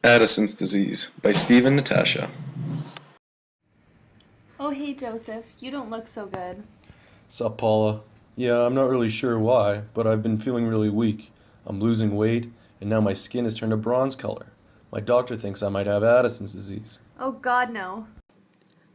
Addison's disease by Steve and Natasha. Oh, hey, Joseph. You don't look so good. Sup, Paula? Yeah, I'm not really sure why, but I've been feeling really weak. I'm losing weight, and now my skin has turned a bronze color. My doctor thinks I might have Addison's disease. Oh, God, no.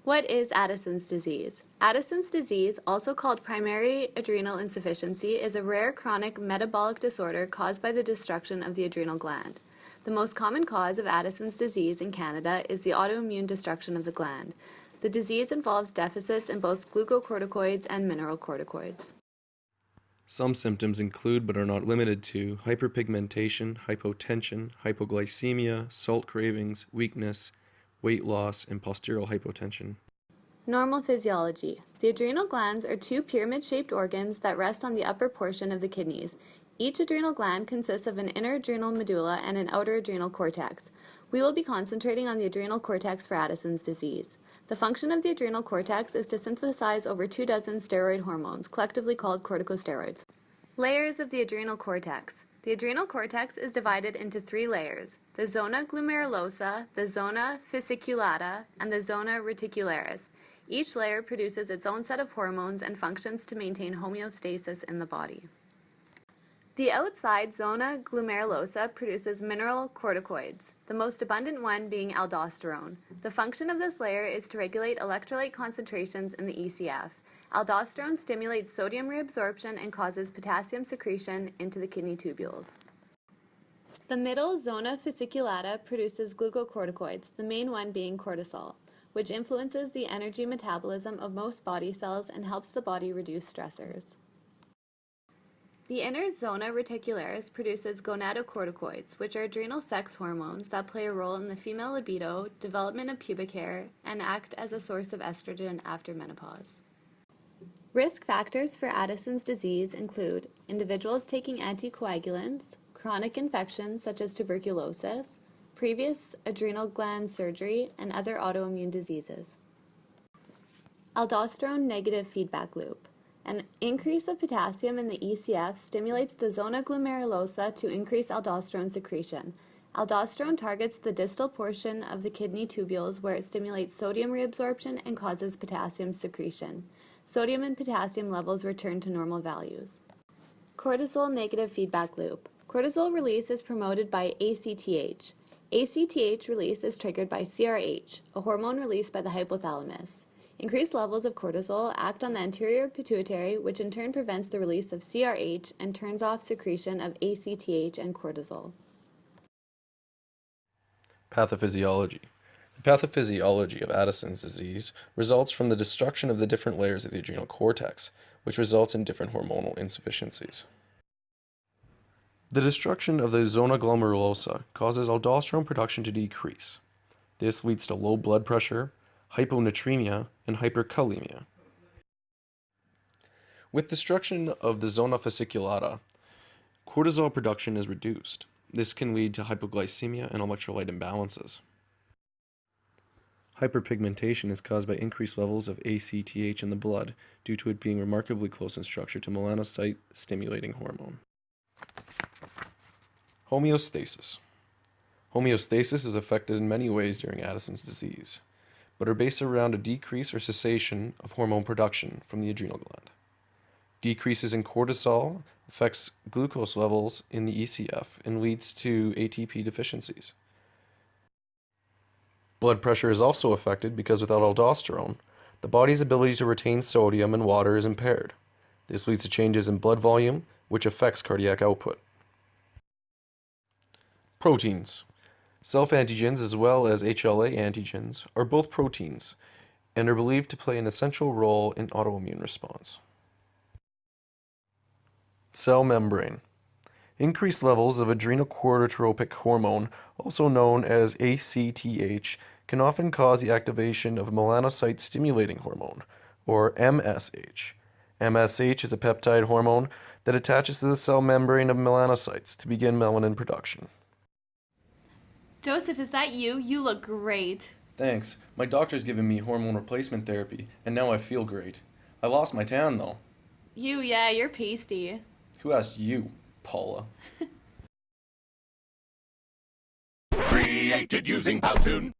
What is Addison's disease? Addison's disease, also called primary adrenal insufficiency, is a rare chronic metabolic disorder caused by the destruction of the adrenal gland. The most common cause of Addison's disease in Canada is the autoimmune destruction of the gland. The disease involves deficits in both glucocorticoids and mineralocorticoids. Some symptoms include, but are not limited to, hyperpigmentation, hypotension, hypoglycemia, salt cravings, weakness, weight loss, and postural hypotension. Normal physiology. The adrenal glands are two pyramid-shaped organs that rest on the upper portion of the kidneys. Each adrenal gland consists of an inner adrenal medulla and an outer adrenal cortex. We will be concentrating on the adrenal cortex for Addison's disease. The function of the adrenal cortex is to synthesize over 24 steroid hormones, collectively called corticosteroids. Layers of the adrenal cortex. The adrenal cortex is divided into 3 layers: the zona glomerulosa, the zona fasciculata, and the zona reticularis. Each layer produces its own set of hormones and functions to maintain homeostasis in the body. The outside zona glomerulosa produces mineralocorticoids, the most abundant one being aldosterone. The function of this layer is to regulate electrolyte concentrations in the ECF. Aldosterone stimulates sodium reabsorption and causes potassium secretion into the kidney tubules. The middle zona fasciculata produces glucocorticoids, the main one being cortisol, which influences the energy metabolism of most body cells and helps the body reduce stressors. The inner zona reticularis produces gonadocorticoids, which are adrenal sex hormones that play a role in the female libido, development of pubic hair, and act as a source of estrogen after menopause. Risk factors for Addison's disease include individuals taking anticoagulants, chronic infections such as tuberculosis, previous adrenal gland surgery, and other autoimmune diseases. Aldosterone negative feedback loop. An increase of potassium in the ECF stimulates the zona glomerulosa to increase aldosterone secretion. Aldosterone targets the distal portion of the kidney tubules where it stimulates sodium reabsorption and causes potassium secretion. Sodium and potassium levels return to normal values. Cortisol negative feedback loop. Cortisol release is promoted by ACTH. ACTH release is triggered by CRH, a hormone released by the hypothalamus. Increased levels of cortisol act on the anterior pituitary, which in turn prevents the release of CRH and turns off secretion of ACTH and cortisol. Pathophysiology. The pathophysiology of Addison's disease results from the destruction of the different layers of the adrenal cortex, which results in different hormonal insufficiencies. The destruction of the zona glomerulosa causes aldosterone production to decrease. This leads to low blood pressure, hyponatremia, and hyperkalemia. With destruction of the zona fasciculata, cortisol production is reduced. This can lead to hypoglycemia and electrolyte imbalances. Hyperpigmentation is caused by increased levels of ACTH in the blood due to it being remarkably close in structure to melanocyte-stimulating hormone. Homeostasis. Homeostasis is affected in many ways during Addison's disease, but are based around a decrease or cessation of hormone production from the adrenal gland. Decreases in cortisol affects glucose levels in the ECF and leads to ATP deficiencies. Blood pressure is also affected because without aldosterone, the body's ability to retain sodium and water is impaired. This leads to changes in blood volume, which affects cardiac output. Proteins. Self-antigens as well as HLA antigens are both proteins and are believed to play an essential role in autoimmune response. Cell membrane. Increased levels of adrenocorticotropic hormone, also known as ACTH, can often cause the activation of melanocyte-stimulating hormone, or MSH. MSH is a peptide hormone that attaches to the cell membrane of melanocytes to begin melanin production. Joseph, is that you? You look great. Thanks. My doctor's given me hormone replacement therapy, and now I feel great. I lost my tan, though. Yeah, you're pasty. Who asked you, Paula? created using Powtoon.